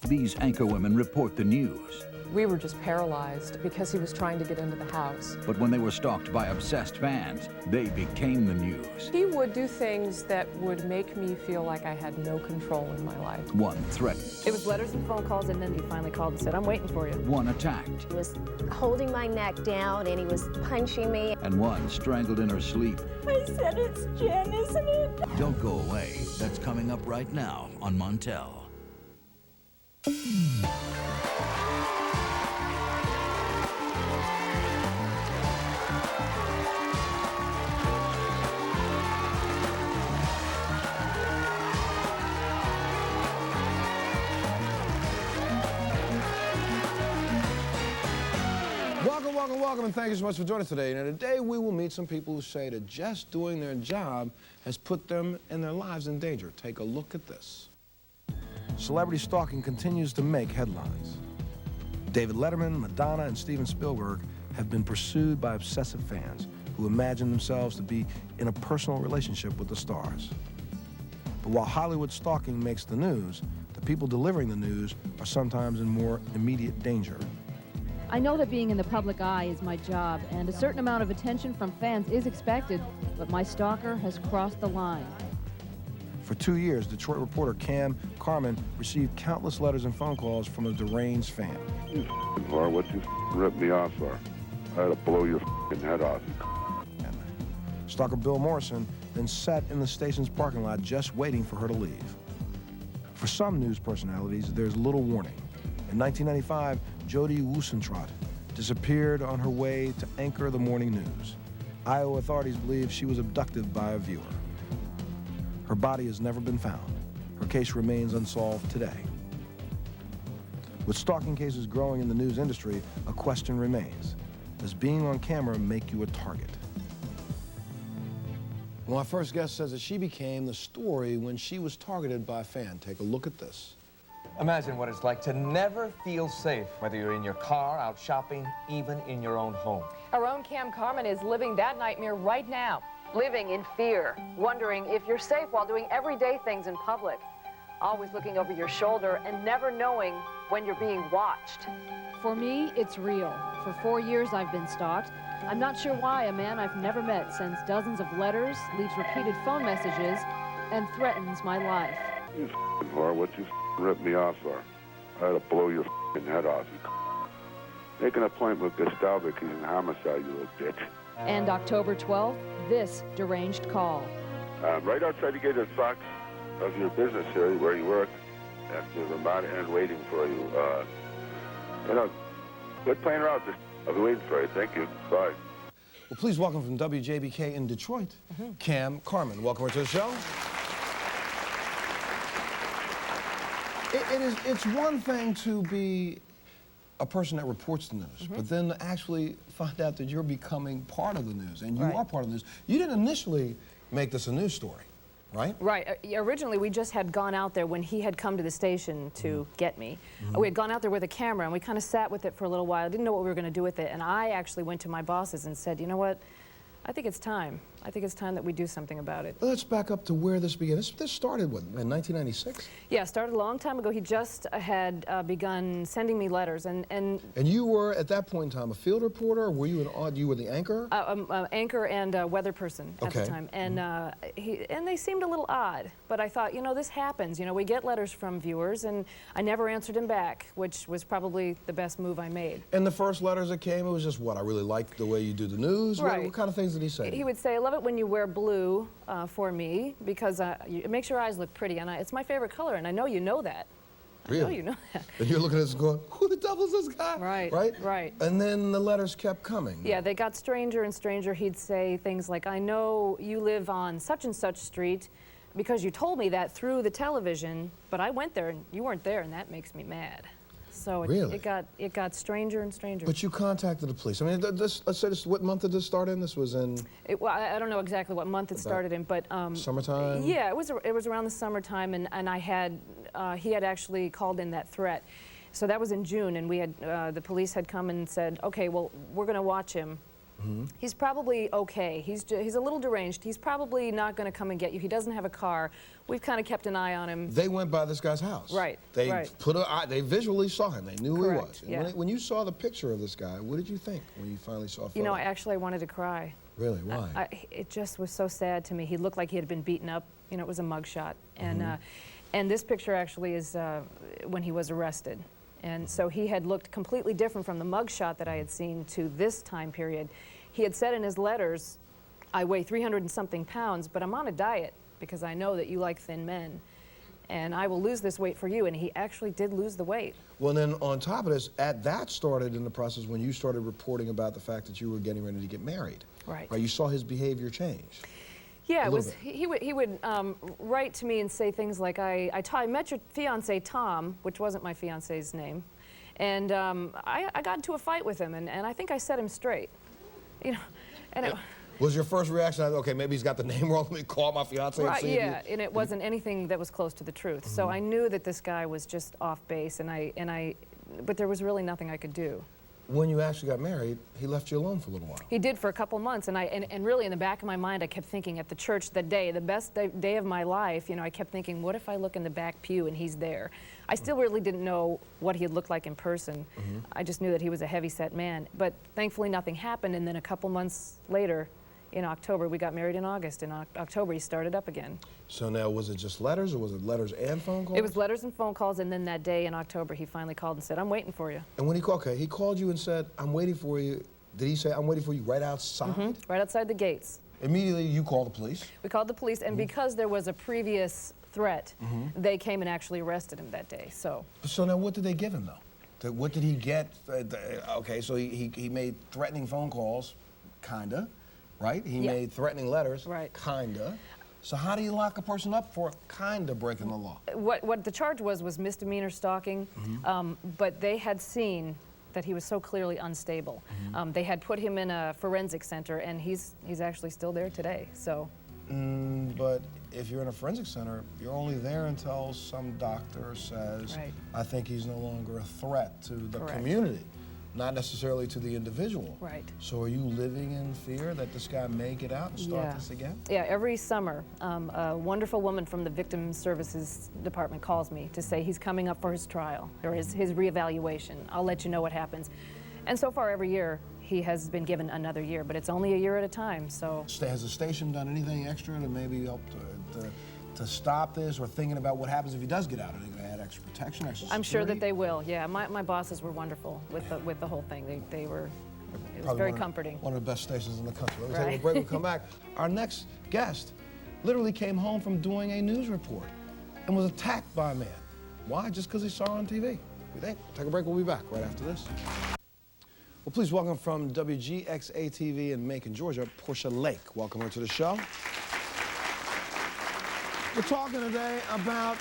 These anchorwomen report the news. We were just paralyzed because he was trying to get into the house. But when they were stalked by obsessed fans, they became the news. He would do things that would make me feel like I had no control in my life. One threatened. It was letters and phone calls, and then he finally called and said, "I'm waiting for you." One attacked. He was holding my neck down and he was punching me. And one strangled in her sleep. I said, "It's Jen, isn't it?" Don't go away. That's coming up right now on Montel. Welcome, and thank you so much for joining us today. And today we will meet some people who say that just doing their job has put them and their lives in danger. Take a look at this. Celebrity stalking continues to make headlines. David Letterman, Madonna, and Steven Spielberg have been pursued by obsessive fans who imagine themselves to be in a personal relationship with the stars. But while Hollywood stalking makes the news, the people delivering the news are sometimes in more immediate danger. I know that being in the public eye is my job, and a certain amount of attention from fans is expected, but my stalker has crossed the line. For 2 years, Detroit reporter Kam Carman received countless letters and phone calls from a deranged fan. You whore, what you ripped me off for? I had to blow your head off. Stalker Bill Morrison then sat in the station's parking lot just waiting for her to leave. For some news personalities, there's little warning. In 1995, Jody Wusentrot disappeared on her way to anchor the morning news. Iowa authorities believe she was abducted by a viewer. Her body has never been found. Her case remains unsolved today. With stalking cases growing in the news industry, a question remains. Does being on camera make you a target? Well, our first guest says that she became the story when she was targeted by a fan. Take a look at this. Imagine what it's like to never feel safe, whether you're in your car, out shopping, even in your own home. Our own Kam Carman is living that nightmare right now. Living in fear, wondering if you're safe while doing everyday things in public. Always looking over your shoulder and never knowing when you're being watched. For me, it's real. For 4 years I've been stalked. I'm not sure why a man I've never met sends dozens of letters, leaves repeated phone messages, and threatens my life. You whore, what you ripped me off for? I had to blow your head off. Make an appointment with Gustavo. He's in homicide, you little bitch. And October 12th, this deranged call. Right outside the gate of Fox, of your business here, where you work, at the Ramada end waiting for you. You know, quit playing around. I'll be waiting for you. Thank you. Bye. Well, please welcome from WJBK in Detroit, Kam Carman. Welcome to the show. It's one thing to be a person that reports the news, but then to actually find out that you're becoming part of the news, and you are part of the news. You didn't initially make this a news story, right? Right. Originally, we just had gone out there when he had come to the station to get me. We had gone out there with a camera, and we kind of sat with it for a little while. I didn't know what we were going to do with it, and I actually went to my bosses and said, you know what? I think it's time. I think it's time that we do something about it. Let's back up to where this began. This started, what, in 1996? Yeah, it started a long time ago. He just had begun sending me letters, and you were, at that point in time, a field reporter, or were you you were the anchor? Anchor and weather person at the time, and and they seemed a little odd. But I thought, you know, this happens. You know, we get letters from viewers, and I never answered him back, which was probably the best move I made. And the first letters that came, it was just what? I really like the way you do the news. Right. What kind of things did he say? He would say, I love it when you wear blue for me because it makes your eyes look pretty, and it's my favorite color, and I know you know that. Really? I know you know that. And you're looking at this going, who the devil's this guy? Right, right. Right. And then the letters kept coming. Yeah, they got stranger and stranger. He'd say things like, I know you live on such and such street because you told me that through the television, but I went there and you weren't there, and that makes me mad. So it got stranger and stranger. But you contacted the police. I mean, let's say what month did this start in? This was in... Well, I don't know exactly what month it started in, but... summertime? Yeah, it was around the summertime, and I had, he had actually called in that threat. So that was in June, and we had, the police had come and said, okay, well, we're going to watch him He's probably okay. He's a little deranged. He's probably not going to come and get you. He doesn't have a car. We've kind of kept an eye on him. They went by this guy's house. Right. They right. they visually saw him. They knew who he was. Correct, And yeah. when you saw the picture of this guy, what did you think when you finally saw a photo? You know, I wanted to cry. Really? Why? It just was so sad to me. He looked like he had been beaten up. You know, it was a mugshot. And this picture actually is when he was arrested. And so he had looked completely different from the mugshot that I had seen to this time period. He had said in his letters, I weigh 300 and something pounds, but I'm on a diet because I know that you like thin men. And I will lose this weight for you. And he actually did lose the weight. Well, then on top of this, that started in the process when you started reporting about the fact that you were getting ready to get married. Right. You saw his behavior change. Yeah, it was. He would write to me and say things like, I met your fiance Tom, which wasn't my fiance's name, and I got into a fight with him, and I think I set him straight. You know, and it was your first reaction, okay, maybe he's got the name wrong, let me call my fiance and right, see yeah, and it wasn't anything that was close to the truth. So I knew that this guy was just off base, but there was really nothing I could do. When you actually got married, he left you alone for a little while. He did for a couple months, and really in the back of my mind, I kept thinking at the church that day, the best day of my life, you know, I kept thinking, what if I look in the back pew and he's there? I still really didn't know what he had looked like in person. I just knew that he was a heavy-set man. But thankfully nothing happened, and then a couple months later, in October, we got married in August. In October, he started up again. So now, was it just letters, or was it letters and phone calls? It was letters and phone calls, and then that day in October, he finally called and said, I'm waiting for you. And when he called, he called you and said, I'm waiting for you. Did he say, I'm waiting for you right outside? Right outside the gates. Immediately, you called the police? We called the police, and because there was a previous threat, they came and actually arrested him that day, so. So now, what did they give him, though? What did he get? Okay, so he made threatening phone calls, kinda. Right? He made threatening letters, kinda. So how do you lock a person up for kinda breaking the law? What the charge was misdemeanor stalking, but they had seen that he was so clearly unstable. They had put him in a forensic center, and he's actually still there today. So. But if you're in a forensic center, you're only there until some doctor says, I think he's no longer a threat to the community. Not necessarily to the individual. Right. So are you living in fear that this guy may get out and start this again? Yeah, every summer, a wonderful woman from the Victim Services Department calls me to say he's coming up for his trial, or his reevaluation. I'll let you know what happens. And so far, every year, he has been given another year, but it's only a year at a time, so. Has the station done anything extra to maybe help to stop this, or thinking about what happens if he does get out? Are they going to add extra protection, extra security? I'm sure that they will, yeah. My bosses were wonderful with the whole thing. They were, it was very comforting. One of the best stations in the country. Let me take a break, we'll come back. Our next guest literally came home from doing a news report and was attacked by a man. Why? Just because he saw her on TV. We think. Take a break, we'll be back right after this. Well, please welcome from WGXA-TV in Macon, Georgia, Portia Lake. Welcome her to the show. We're talking today about,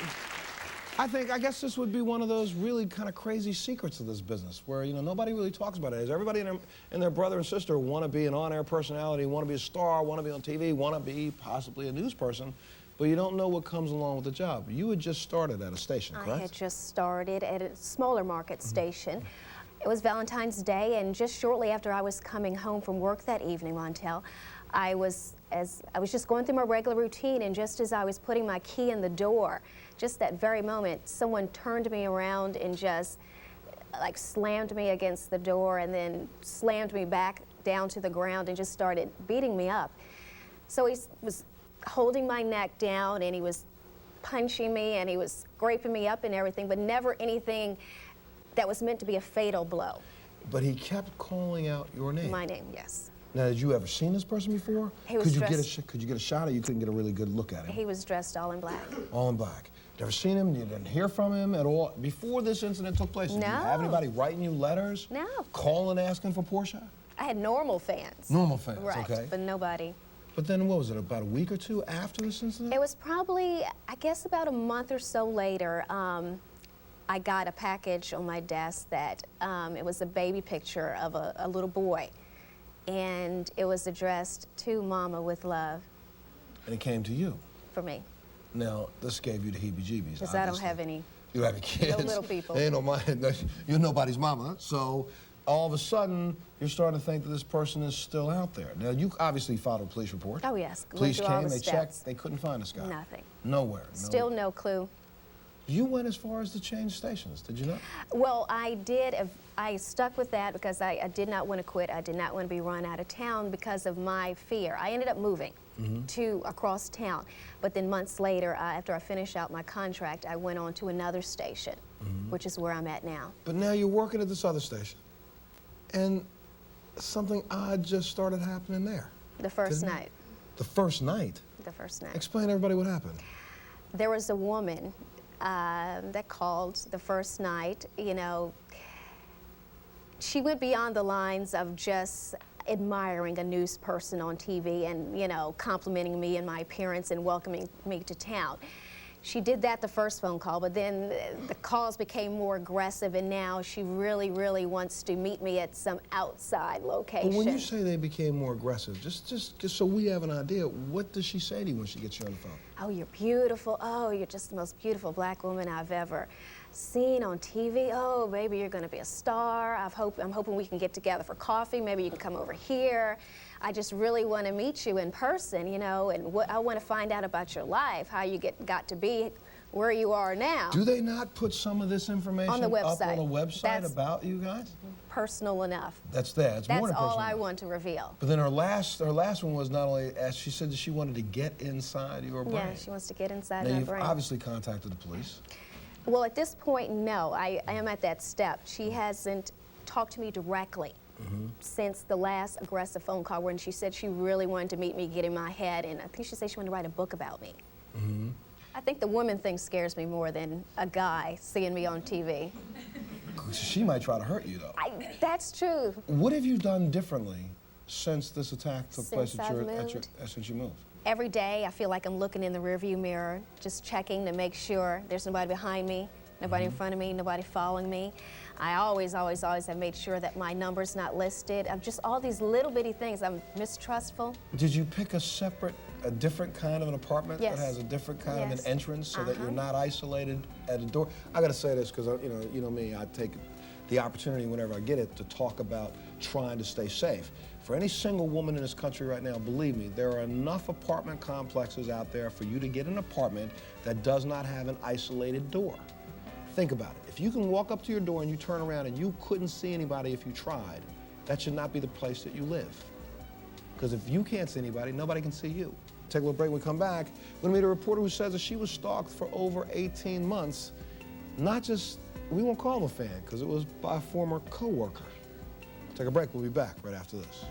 I guess this would be one of those really kind of crazy secrets of this business where, you know, nobody really talks about it. Is everybody and their brother and sister want to be an on-air personality, want to be a star, want to be on TV, want to be possibly a news person, but you don't know what comes along with the job. You had just started at a station, correct? I had just started at a smaller market station. It was Valentine's Day, and just shortly after I was coming home from work that evening, Montel, I was just going through my regular routine, and just as I was putting my key in the door, just that very moment, someone turned me around and just like slammed me against the door, and then slammed me back down to the ground and just started beating me up. So he was holding my neck down, and he was punching me, and he was scraping me up and everything, but never anything that was meant to be a fatal blow. But he kept calling out your name. My name, yes. Now, had you ever seen this person before? He was could you get a shot, or you couldn't get a really good look at him? He was dressed all in black. All in black. You ever seen him? You didn't hear from him at all before this incident took place? No. Did you have anybody writing you letters? No. Calling, asking for Portia? I had normal fans. Normal fans, right, okay. But nobody. But then what was it, about a week or two after this incident? It was probably, I guess about a month or so later, I got a package on my desk that it was a baby picture of a little boy. And it was addressed to Mama with love. And it came to you? For me. Now, this gave you the heebie-jeebies. Because I don't have any. You don't have any kids. No little people. Ain't no you're nobody's mama. So all of a sudden, you're starting to think that this person is still out there. Now, you obviously filed a police report. Oh, yes. Police Went through all came, the they steps. checked, they couldn't find this guy. Nothing. Nowhere. Still no clue. You went as far as to change stations, did you not? Well, I did. I stuck with that because I did not want to quit. I did not want to be run out of town because of my fear. I ended up moving to across town. But then months later, after I finished out my contract, I went on to another station, which is where I'm at now. But now you're working at this other station, and something odd just started happening there. The first night. The first night? The first night. Explain to everybody what happened. There was a woman that called the first night. You know, she went beyond the lines of just admiring a news person on TV and, you know, complimenting me and my appearance and welcoming me to town. She did that the first phone call, but then the calls became more aggressive, and now she really, really wants to meet me at some outside location. But when you say they became more aggressive, just so we have an idea, what does she say to you when she gets you on the phone? Oh, you're beautiful. Oh, you're just the most beautiful black woman I've ever seen on TV. Oh, baby, you're going to be a star. I'm hoping we can get together for coffee. Maybe you can come over here. I just really want to meet you in person, you know, and I want to find out about your life, how you got to be where you are now. Do they not put some of this information on the website. up on a website That's about you guys? Personal enough. That's there. It's more than That's all personal I enough. want to reveal. But then her last one was not only, as she said that she wanted to get inside your brain. Yeah, she wants to get inside now my you've brain. obviously contacted the police. Well, at this point, no. I am at that step. She hasn't talked to me directly since the last aggressive phone call when she said she really wanted to meet me, get in my head, and I think she said she wanted to write a book about me. I think the woman thing scares me more than a guy seeing me on TV. She might try to hurt you, though. That's true. What have you done differently since this attack took place Since you moved? Every day, I feel like I'm looking in the rearview mirror, just checking to make sure there's nobody behind me, nobody in front of me, nobody following me. I always have made sure that my number's not listed. I'm just all these little bitty things. I'm mistrustful. Did you pick a different kind of an apartment Yes. that has a different kind of Yes. an entrance so that you're not isolated at a door? I got to say this because you know me, I take the opportunity whenever I get it to talk about trying to stay safe. For any single woman in this country right now, believe me, there are enough apartment complexes out there for you to get an apartment that does not have an isolated door. Think about it. If you can walk up to your door and you turn around and you couldn't see anybody if you tried, that should not be the place that you live. Because if you can't see anybody, nobody can see you. Take a little break. When we come back, we're going to meet a reporter who says that she was stalked for over 18 months. Not just, we won't call him a fan, because it was by a former coworker. Take a break. We'll be back right after this.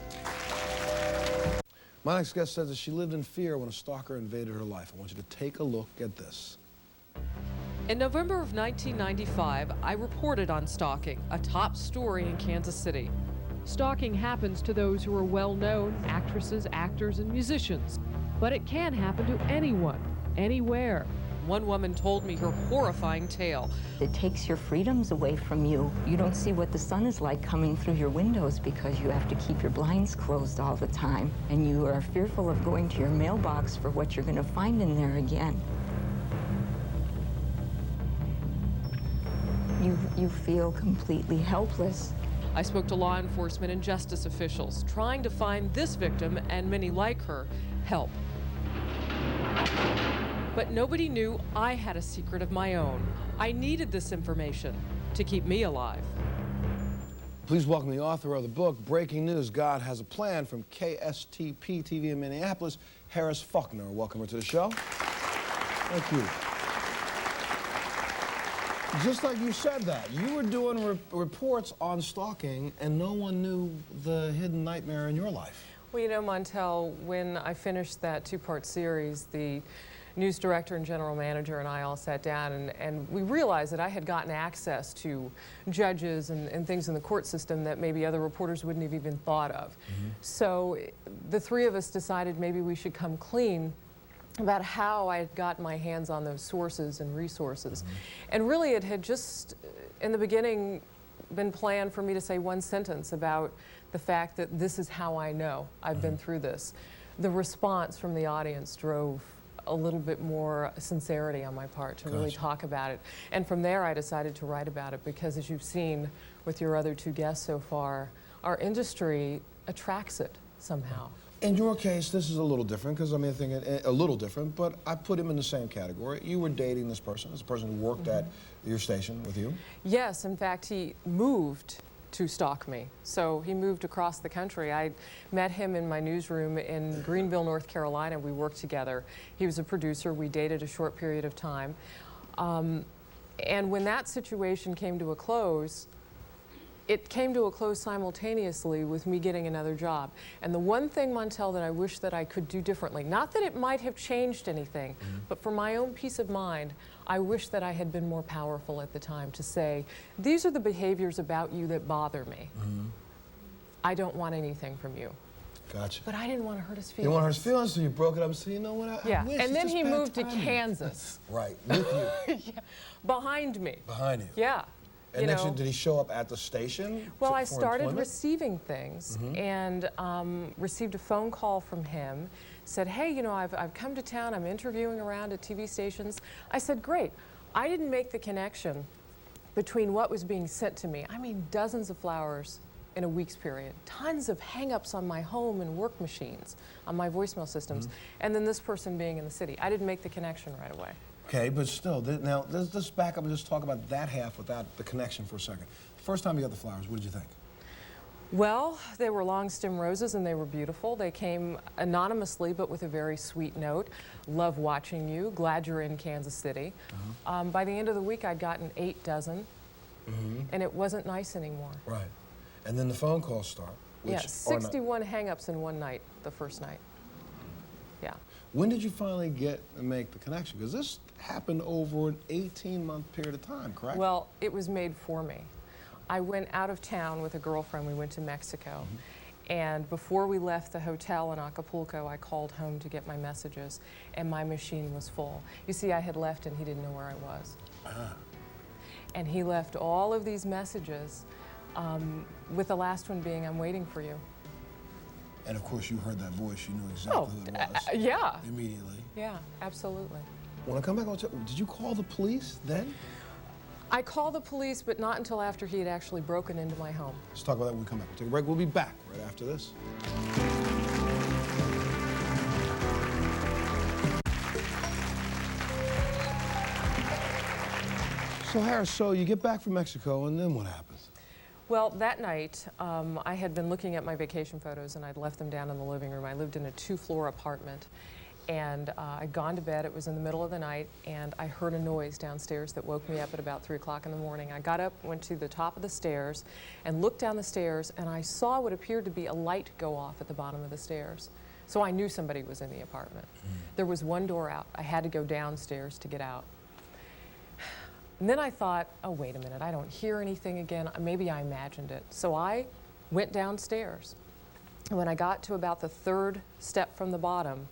My next guest says that she lived in fear when a stalker invaded her life. I want you to take a look at this. In November of 1995, I reported on stalking, a top story in Kansas City. Stalking happens to those who are well-known, actresses, actors, and musicians. But it can happen to anyone, anywhere. One woman told me her horrifying tale. It takes your freedoms away from you. You don't see what the sun is like coming through your windows because you have to keep your blinds closed all the time. And you are fearful of going to your mailbox for what you're going to find in there again. You feel completely helpless. I spoke to law enforcement and justice officials, trying to find this victim and many like her help. But nobody knew I had a secret of my own. I needed this information to keep me alive. Please welcome the author of the book, Breaking News, God Has a Plan, from KSTP TV in Minneapolis, Harris Faulkner. Welcome her to the show. Thank you. Just like you said that, you were doing reports on stalking and no one knew the hidden nightmare in your life. Well, you know, Montel, when I finished that two-part series, the news director and general manager and I all sat down and we realized that I had gotten access to judges and things in the court system that maybe other reporters wouldn't have even thought of. So the three of us decided maybe we should come clean about how I had gotten my hands on those sources and resources. And really it had just, in the beginning, been planned for me to say one sentence about the fact that this is how I know I've been through this. The response from the audience drove a little bit more sincerity on my part to really talk about it. And from there, I decided to write about it because, as you've seen with your other two guests so far, our industry attracts it somehow. In your case, this is a little different because I mean, I think a little different, but I put him in the same category. You were dating this person, who worked at your station with you. Yes, in fact, he moved to stalk me. So he moved across the country. I met him in my newsroom in Greenville, North Carolina. We worked together. He was a producer. We dated a short period of time. And when that situation came to a close, it came to a close simultaneously with me getting another job. And the one thing, Montel, that I wish that I could do differently, not that it might have changed anything, but for my own peace of mind, I wish that I had been more powerful at the time to say, these are the behaviors about you that bother me. I don't want anything from you. Gotcha. But I didn't want to hurt his feelings. You didn't want to hurt his feelings, so you broke it up and said, you know what, I wish and then it's he just bad moved to timing. Kansas. Right, with you. Yeah. Behind me. Behind you. Yeah. And you next, know, did he show up at the station? Well, for I started employment? receiving things and received a phone call from him. Said, hey, you know, I've come to town. I'm interviewing around at TV stations. I said, great. I didn't make the connection between what was being sent to me. I mean, dozens of flowers in a week's period. Tons of hang-ups on my home and work machines, on my voicemail systems. And then this person being in the city. I didn't make the connection right away. Okay, but still, now let's back up and just talk about that half without the connection for a second. First time you got the flowers, what did you think? Well, they were long stem roses and they were beautiful. They came anonymously but with a very sweet note. Love watching you, glad you're in Kansas City. By the end of the week, I'd gotten 8 dozen and it wasn't nice anymore. Right. And then the phone calls start. Yeah, 61 hang-ups in one night, the first night. Yeah. When did you finally make the connection? Because this happened over an 18-month period of time, correct? Well, it was made for me. I went out of town with a girlfriend. We went to Mexico. And before we left the hotel in Acapulco, I called home to get my messages, and my machine was full. You see, I had left, and he didn't know where I was. And he left all of these messages, with the last one being, I'm waiting for you. And of course, you heard that voice. You knew exactly who it was. Yeah. Immediately. Yeah, absolutely. When I come back, did you call the police then? I called the police, but not until after he had actually broken into my home. Let's talk about that when we come back. We'll take a break. We'll be back right after this. So Harris, so you get back from Mexico, and then what happens? Well, that night, I had been looking at my vacation photos, and I'd left them down in the living room. I lived in a 2-floor apartment, and I'd gone to bed. It was in the middle of the night, and I heard a noise downstairs that woke me up at about 3 o'clock in the morning. I got up, went to the top of the stairs, and looked down the stairs, and I saw what appeared to be a light go off at the bottom of the stairs. So I knew somebody was in the apartment. There was one door out. I had to go downstairs to get out. And then I thought, oh, wait a minute, I don't hear anything again. Maybe I imagined it. So I went downstairs. And when I got to about the 3rd step from the bottom,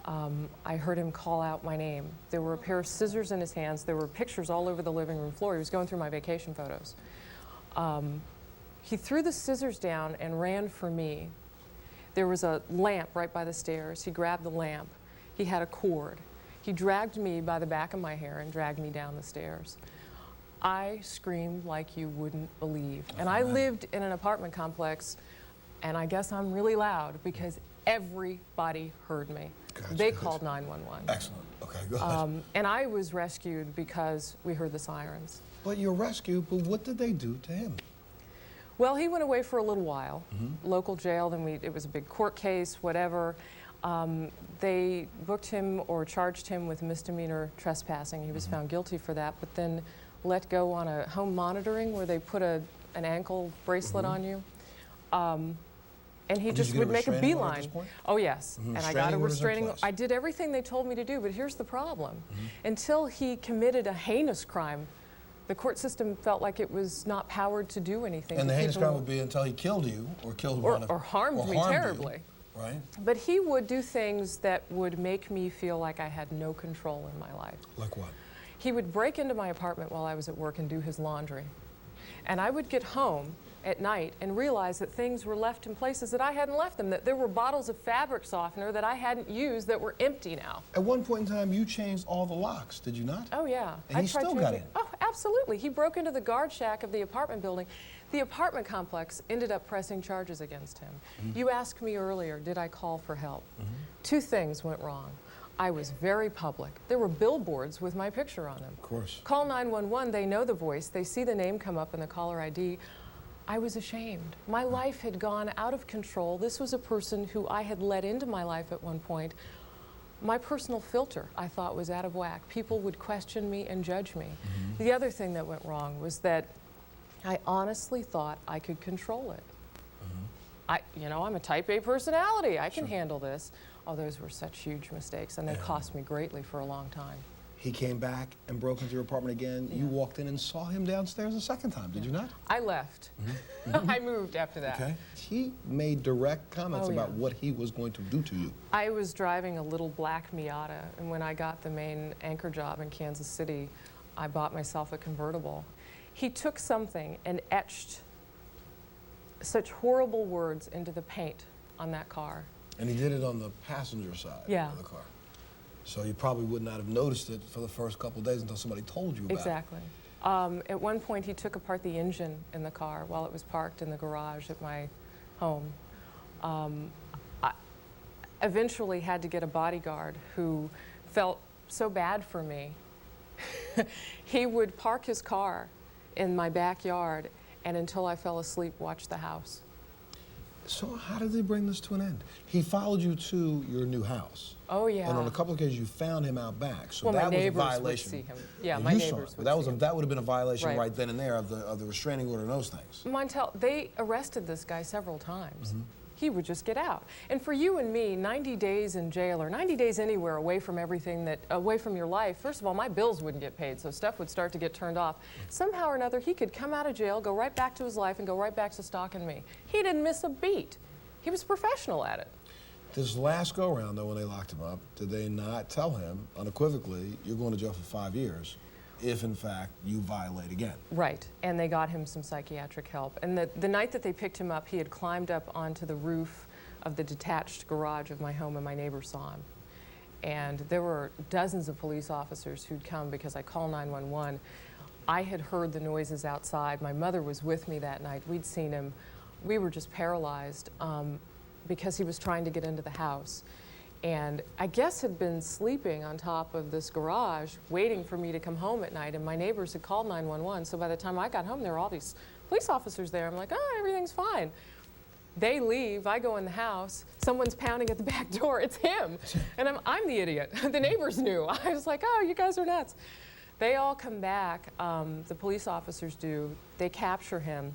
I heard him call out my name. There were a pair of scissors in his hands. There were pictures all over the living room floor. He was going through my vacation photos. He threw the scissors down and ran for me. There was a lamp right by the stairs. He grabbed the lamp. He had a cord. He dragged me by the back of my hair and dragged me down the stairs. I screamed like you wouldn't believe. And I lived in an apartment complex, and I guess I'm really loud because everybody heard me. Gotcha. They called 911. Excellent. Okay, go ahead. And I was rescued because we heard the sirens. But you're rescued, but what did they do to him? Well, he went away for a little while. Local jail, then it was a big court case, whatever. They booked him or charged him with misdemeanor trespassing. He was found guilty for that, but then let go on a home monitoring where they put an ankle bracelet on you. And he just would make a beeline. Oh, yes. And I got a restraining order. I did everything they told me to do, but here's the problem. Until he committed a heinous crime, the court system felt like it was not powered to do anything. And the heinous crime would be until he killed you or killed one of or harmed me terribly. Right. But he would do things that would make me feel like I had no control in my life. Like what? He would break into my apartment while I was at work and do his laundry. And I would get home, at night and realized that things were left in places that I hadn't left them, that there were bottles of fabric softener that I hadn't used that were empty now. At one point in time, you changed all the locks, did you not? Oh, yeah. And he still got in? Oh, absolutely. He broke into the guard shack of the apartment building. The apartment complex ended up pressing charges against him. You asked me earlier, did I call for help? Two things went wrong. I was very public. There were billboards with my picture on them. Of course. Call 911, they know the voice, they see the name come up in the caller ID. I was ashamed. My life had gone out of control. This was a person who I had let into my life at one point. My personal filter, I thought, was out of whack. People would question me and judge me. The other thing that went wrong was that I honestly thought I could control it. I'm a type A personality. I can handle this. Oh, those were such huge mistakes, and they cost me greatly for a long time. He came back and broke into your apartment again. You walked in and saw him downstairs a second time, did you not? I left. I moved after that. Okay. He made direct comments about what he was going to do to you. I was driving a little black Miata, and when I got the main anchor job in Kansas City, I bought myself a convertible. He took something and etched such horrible words into the paint on that car. And he did it on the passenger side of the car. So you probably would not have noticed it for the first couple of days until somebody told you about it. Exactly. At one point, he took apart the engine in the car while it was parked in the garage at my home. I eventually had to get a bodyguard who felt so bad for me. He would park his car in my backyard and until I fell asleep, watch the house. So how did they bring this to an end? He followed you to your new house. Oh, yeah. And on a couple of occasions, you found him out back. So well, that my was a neighbors violation. would see him. Yeah, and my you neighbors saw would it. But see him. that would have been a violation right then and there of the restraining order and those things. Montel, they arrested this guy several times. He would just get out. And for you and me, 90 days in jail or 90 days anywhere away from everything away from your life, first of all, my bills wouldn't get paid, so stuff would start to get turned off. Somehow or another, he could come out of jail, go right back to his life, and go right back to stalking me. He didn't miss a beat. He was professional at it. This last go-round, though, when they locked him up, did they not tell him unequivocally, you're going to jail for 5 years if, in fact, you violate again? Right, and they got him some psychiatric help. And the night that they picked him up, he had climbed up onto the roof of the detached garage of my home, and my neighbor saw him. And there were dozens of police officers who'd come because I called 911. I had heard the noises outside. My mother was with me that night. We'd seen him. We were just paralyzed because he was trying to get into the house. And I guess had been sleeping on top of this garage, waiting for me to come home at night, and my neighbors had called 911, so by the time I got home, there were all these police officers there. I'm like, oh, everything's fine. They leave, I go in the house, someone's pounding at the back door, it's him. And I'm the idiot. The neighbors knew. I was like, oh, you guys are nuts. They all come back, the police officers do, they capture him.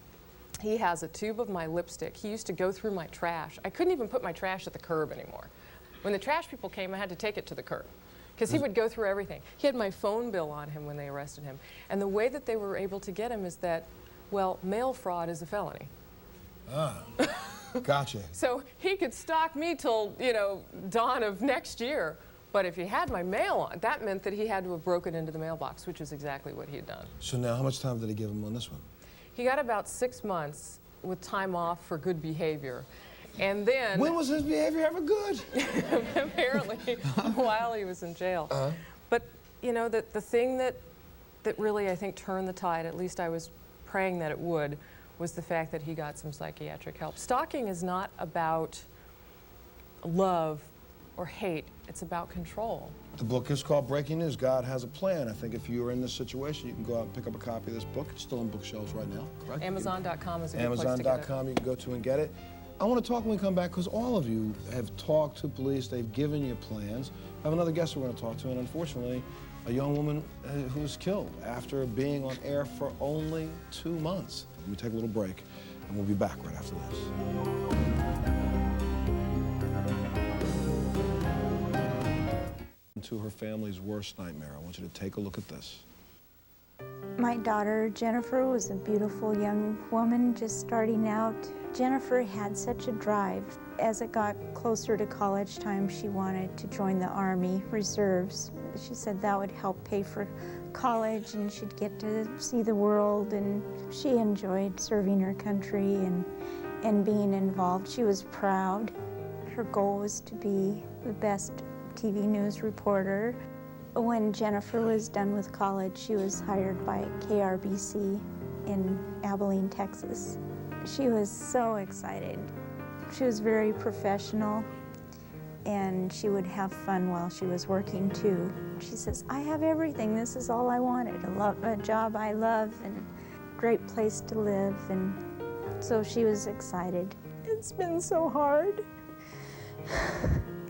He has a tube of my lipstick. He used to go through my trash. I couldn't even put my trash at the curb anymore. When the trash people came, I had to take it to the curb because he would go through everything. He had my phone bill on him when they arrested him. And the way that they were able to get him is that, well, mail fraud is a felony. Ah, gotcha. So he could stalk me till, dawn of next year. But if he had my mail on, that meant that he had to have broken into the mailbox, which is exactly what he had done. So now how much time did they give him on this one? He got about 6 months with time off for good behavior. And then... When was his behavior ever good? Apparently, while he was in jail. But, the thing that really, I think, turned the tide, at least I was praying that it would, was the fact that he got some psychiatric help. Stalking is not about love or hate. It's about control. The book is called Breaking News, God Has a Plan. I think if you are in this situation, you can go out and pick up a copy of this book. It's still on bookshelves right now, correct? Amazon.com is a good place to get it. Amazon.com, you can go to and get it. I want to talk when we come back because all of you have talked to police. They've given you plans. I have another guest we're going to talk to, and unfortunately, a young woman who was killed after being on air for only 2 months. Let me take a little break, and we'll be back right after this. To her family's worst nightmare. I want you to take a look at this. My daughter, Jennifer, was a beautiful young woman just starting out. Jennifer had such a drive. As it got closer to college time, she wanted to join the Army Reserves. She said that would help pay for college and she'd get to see the world, and she enjoyed serving her country and being involved. She was proud. Her goal was to be the best TV news reporter. When Jennifer was done with college, she was hired by KRBC in Abilene, Texas. She was so excited. She was very professional, and she would have fun while she was working too. She says, I have everything. This is all I wanted. A job I love and great place to live. And so she was excited. It's been so hard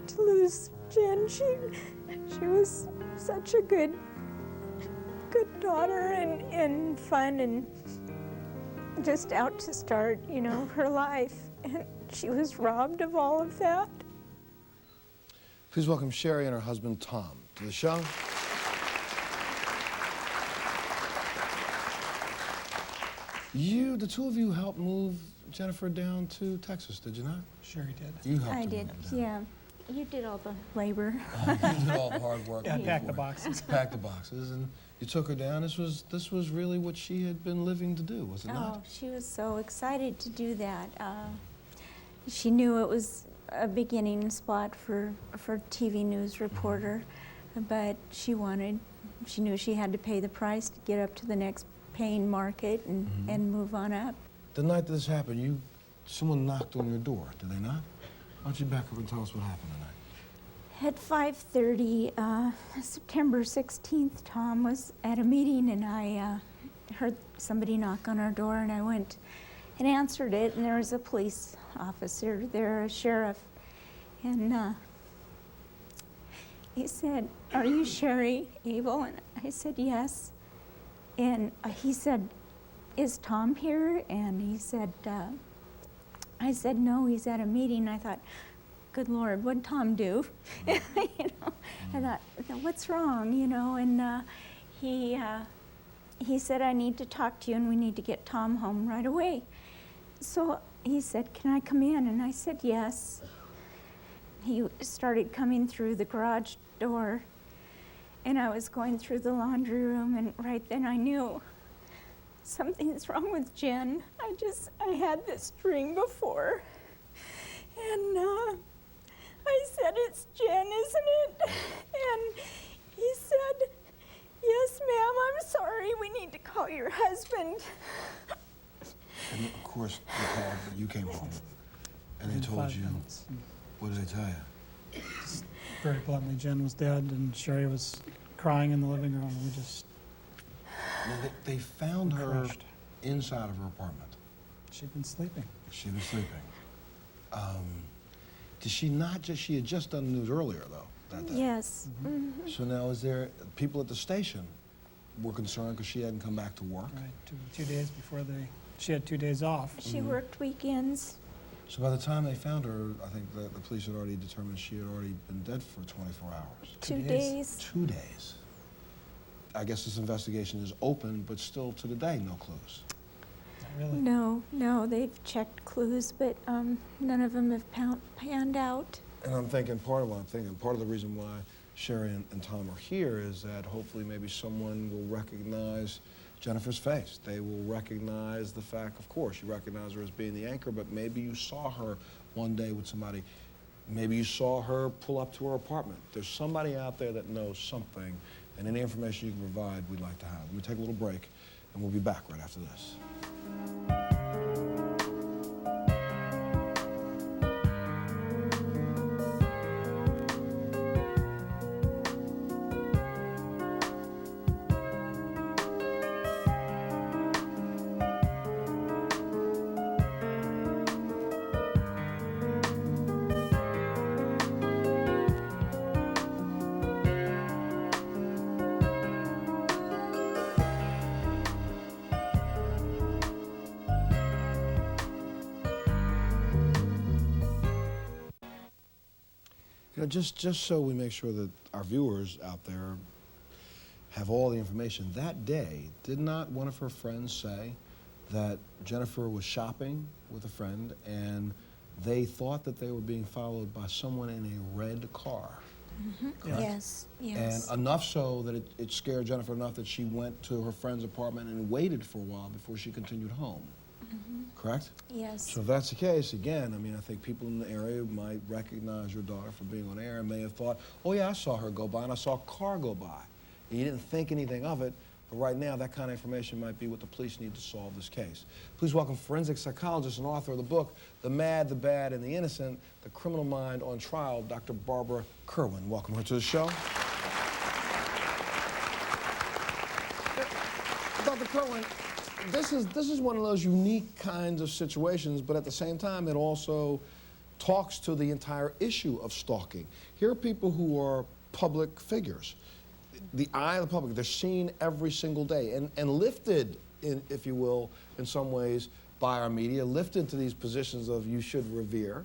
to lose Jen. She was such a good daughter and fun and just out to start, you know, her life. And she was robbed of all of that. Please welcome Sherry and her husband, Tom, to the show. The two of you helped move Jennifer down to Texas, did you not? Sherry did. You helped I her did, move down. yeah. You did all the labor. You did all the hard work. Yeah, pack the boxes. Packed the boxes, and you took her down. This was really what she had been living to do, was it not? Oh, she was so excited to do that. She knew it was a beginning spot for TV news reporter, but she knew she had to pay the price to get up to the next paying market and move on up. The night this happened, someone knocked on your door, did they not? Why don't you back up and tell us what happened tonight? At 5:30, September 16th, Tom was at a meeting, and I heard somebody knock on our door, and I went and answered it, and there was a police officer there, a sheriff, and he said, "Are you Sherry Abel?" And I said, "Yes." And he said, "Is Tom here?" And he said, I said, "No, he's at a meeting." I thought, good Lord, what'd Tom do? You know, I thought, what's wrong, you know? And he said, "I need to talk to you, and we need to get Tom home right away." So he said, "Can I come in?" And I said, "Yes." He started coming through the garage door, and I was going through the laundry room, and right then I knew something's wrong with Jen. I had this dream before, and I said, "It's Jen, isn't it?" And he said, "Yes, ma'am, I'm sorry, we need to call your husband." And of course, they called, but you came home. And they told 5 you, minutes. what did they tell you? Just very bluntly, Jen was dead, and Sherry was crying in the living room. We just They found her crushed. inside of her apartment. She'd been sleeping. She was sleeping. Did she not she had just done the news earlier, though, that day? Yes. So now is there, people at the station were concerned because she hadn't come back to work? Right, two days before she had 2 days off. She worked weekends. So by the time they found her, I think the police had already determined she had already been dead for 24 hours. 2 days. 2 days. I guess this investigation is open, but still to the day, no clues. Not really. No, they've checked clues, but none of them have panned out. And I'm thinking, part of the reason why Sherry and Tom are here is that hopefully maybe someone will recognize Jennifer's face. They will recognize the fact, of course, you recognize her as being the anchor, but maybe you saw her one day with somebody. Maybe you saw her pull up to her apartment. There's somebody out there that knows something, and any information you can provide, we'd like to have. Let me take a little break, and we'll be back right after this. You know, just so we make sure that our viewers out there have all the information. That day, did not one of her friends say that Jennifer was shopping with a friend and they thought that they were being followed by someone in a red car? Correct? Yes, yes. And enough so that it scared Jennifer enough that she went to her friend's apartment and waited for a while before she continued home. Correct? Yes. So if that's the case, again, I mean, I think people in the area might recognize your daughter for being on air and may have thought, oh yeah, I saw her go by and I saw a car go by. And you didn't think anything of it, but right now that kind of information might be what the police need to solve this case. Please welcome forensic psychologist and author of the book, The Mad, the Bad, and the Innocent, The Criminal Mind on Trial, Dr. Barbara Kerwin. Welcome her to the show. Dr. Kerwin, this is one of those unique kinds of situations, but at the same time, it also talks to the entire issue of stalking. Here are people who are public figures. The eye of the public, they're seen every single day and lifted, if you will, in some ways by our media, lifted to these positions of you should revere.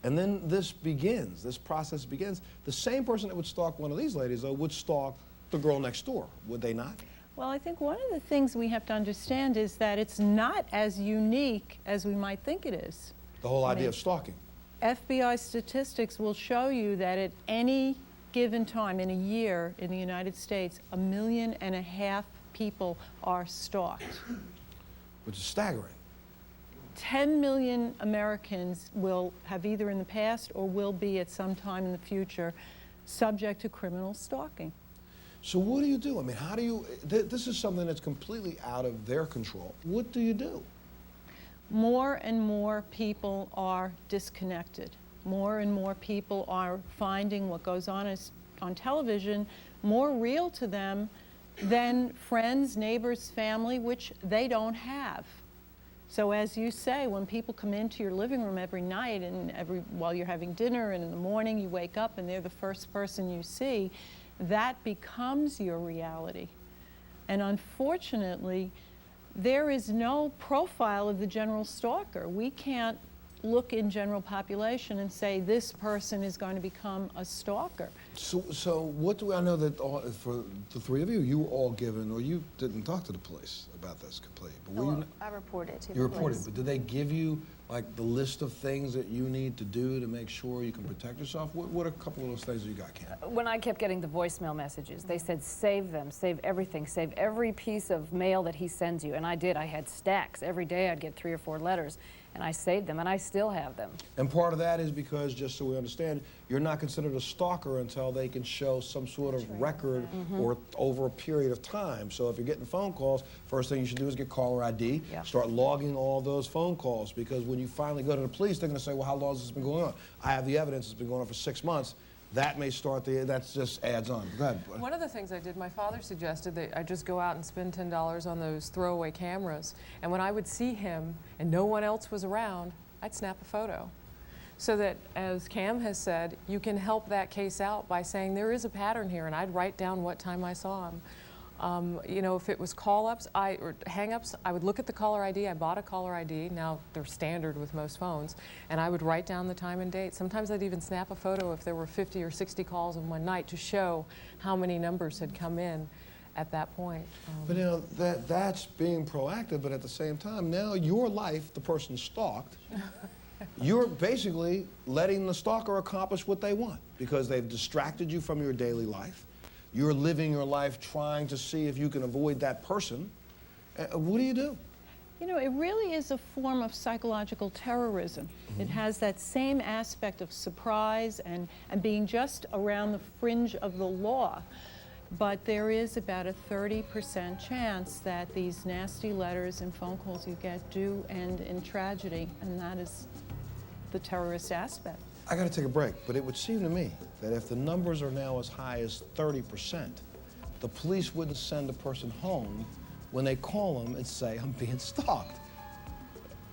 And then this begins, this process begins. The same person that would stalk one of these ladies, though, would stalk the girl next door, would they not? Well, I think one of the things we have to understand is that it's not as unique as we might think it is. The whole idea of stalking. FBI statistics will show you that at any given time in a year in the United States, 1.5 million people are stalked. Which is staggering. 10 million Americans will have either in the past or will be at some time in the future subject to criminal stalking. So what do you do? I mean, how do you, this is something that's completely out of their control. What do you do? More and more people are disconnected. More and more people are finding what goes on television more real to them than friends, neighbors, family, which they don't have. So as you say, when people come into your living room every night and while you're having dinner and in the morning you wake up and they're the first person you see, that becomes your reality. And unfortunately, there is no profile of the general stalker. We can't look in general population and say this person is going to become a stalker. So what do I know that for the three of you, you were all given, or you didn't talk to the police about this completely, but were you? I reported to the police. You reported, but did they give you like the list of things that you need to do to make sure you can protect yourself? What are a couple of those things that you got, Kam? When I kept getting the voicemail messages, they said, save them, save everything, save every piece of mail that he sends you. And I did. I had stacks. Every day I'd get 3 or 4 letters, and I saved them, and I still have them. And part of that is because, just so we understand, you're not considered a stalker until they can show some sort of record or over a period of time. So if you're getting phone calls, first thing you should do is get caller ID, start logging all those phone calls, because when you finally go to the police, they're going to say, well, how long has this been going on? I have the evidence. It's been going on for 6 months. That may start that just adds on. Go ahead. One of the things I did, my father suggested that I just go out and spend $10 on those throwaway cameras. And when I would see him and no one else was around, I'd snap a photo. So that, as Kam has said, you can help that case out by saying there is a pattern here, and I'd write down what time I saw him. You know, if it was call-ups or hang-ups, I would look at the caller ID. I bought a caller ID. Now they're standard with most phones. And I would write down the time and date. Sometimes I'd even snap a photo if there were 50 or 60 calls in one night to show how many numbers had come in at that point. But you know, that's being proactive, but at the same time, now your life, the person stalked, you're basically letting the stalker accomplish what they want because they've distracted you from your daily life. You're living your life trying to see if you can avoid that person. What do you do? You know, it really is a form of psychological terrorism. It has that same aspect of surprise and being just around the fringe of the law. But there is about a 30% chance that these nasty letters and phone calls you get do end in tragedy, and that is the terrorist aspect. I got to take a break, but it would seem to me that if the numbers are now as high as 30%, the police wouldn't send a person home when they call them and say, I'm being stalked.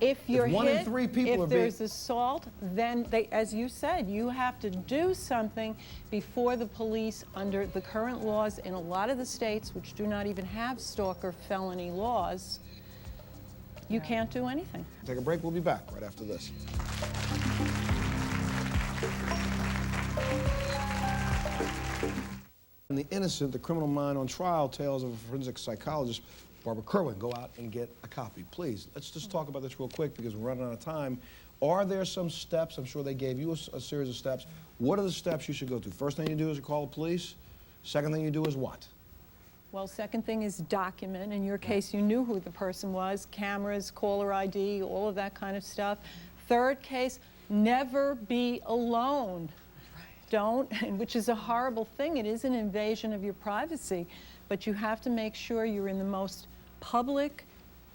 If you're one hit, in 3 people if there's assault, then they, as you said, you have to do something before the police, under the current laws in a lot of the states, which do not even have stalker felony laws, you can't do anything. Take a break, we'll be back right after this. In The Innocent, the criminal mind on trial, tales of a forensic psychologist, Barbara Kerwin. Go out and get a copy, please. Let's just talk about this real quick because we're running out of time. Are there some steps? I'm sure they gave you a series of steps. What are the steps you should go through? First thing you do is you call the police. Second thing you do is what? Well, second thing is document. In your case, you knew who the person was, cameras, caller ID, all of that kind of stuff. Third case, never be alone. Don't, which is a horrible thing. It is an invasion of your privacy, but you have to make sure you're in the most public,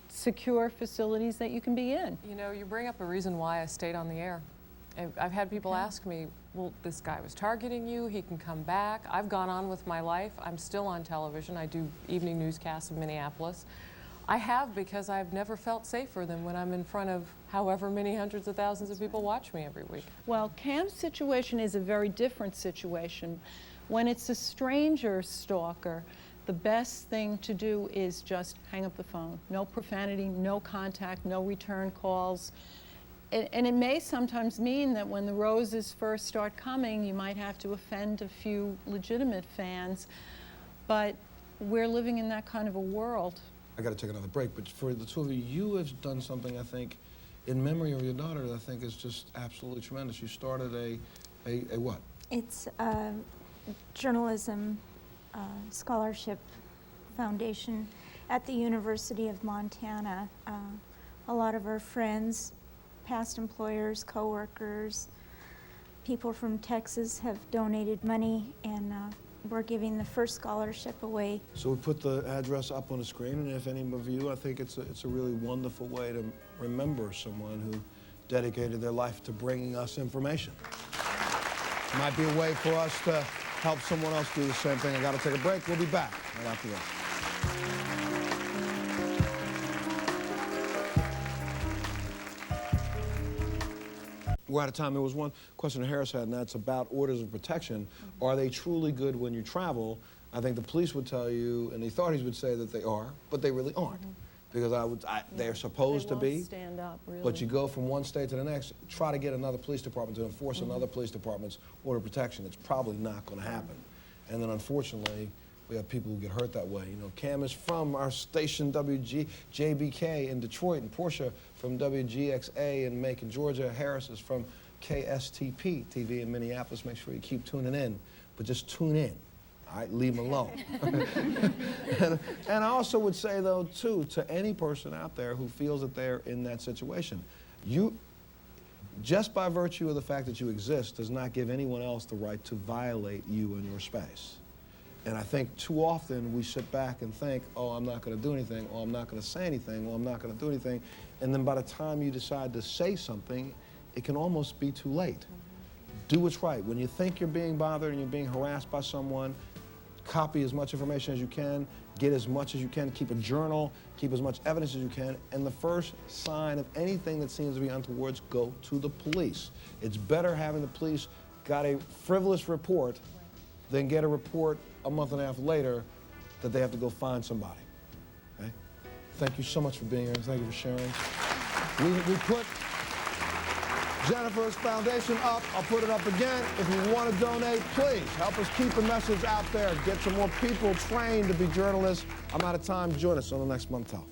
secure facilities that you can be in. You know, you bring up a reason why I stayed on the air. And I've had people ask me, well, this guy was targeting you, he can come back. I've gone on with my life. I'm still on television. I do evening newscasts in Minneapolis. I have because I've never felt safer than when I'm in front of however many hundreds of thousands of people watch me every week. Well, Kam's situation is a very different situation. When it's a stranger stalker, the best thing to do is just hang up the phone. No profanity, no contact, no return calls. And it may sometimes mean that when the roses first start coming, you might have to offend a few legitimate fans, but we're living in that kind of a world. I got to take another break, but for the two of you, you have done something, I think, in memory of your daughter that I think is just absolutely tremendous. You started a what? It's a journalism scholarship foundation at the University of Montana. A lot of our friends, past employers, coworkers, people from Texas have donated money, and we're giving the first scholarship away. So we put the address up on the screen, and if any of you, I think it's a really wonderful way to remember someone who dedicated their life to bringing us information. Might be a way for us to help someone else do the same thing. I got to take a break. We'll be back right after this. We're out of time. There was one question Harris had, and that's about orders of protection. Are they truly good when you travel? I think the police would tell you, and the authorities would say that they are, but they really aren't. Because they're supposed to be. Stand up, really. But you go from one state to the next, try to get another police department to enforce another police department's order of protection. It's probably not going to happen. And then unfortunately, we have people who get hurt that way. You know, Kam is from our station WJBK in Detroit, and Portia from WGXA in Macon, Georgia. Harris is from KSTP TV in Minneapolis. Make sure you keep tuning in, but just tune in. All right, leave them alone. and I also would say, though, too, to any person out there who feels that they're in that situation, you, just by virtue of the fact that you exist, does not give anyone else the right to violate you in your space. And I think too often we sit back and think, oh, I'm not going to do anything, or I'm not going to say anything, or I'm not going to do anything. And then by the time you decide to say something, it can almost be too late. Do what's right. When you think you're being bothered and you're being harassed by someone, copy as much information as you can, get as much as you can, keep a journal, keep as much evidence as you can, and the first sign of anything that seems to be untoward, go to the police. It's better having the police got a frivolous report than get a report a month and a half later that they have to go find somebody. Okay? Thank you so much for being here, and thank you for sharing. We put Jennifer's foundation up. I'll put it up again. If you want to donate, please help us keep the message out there. Get some more people trained to be journalists. I'm out of time. Join us on the next Montel.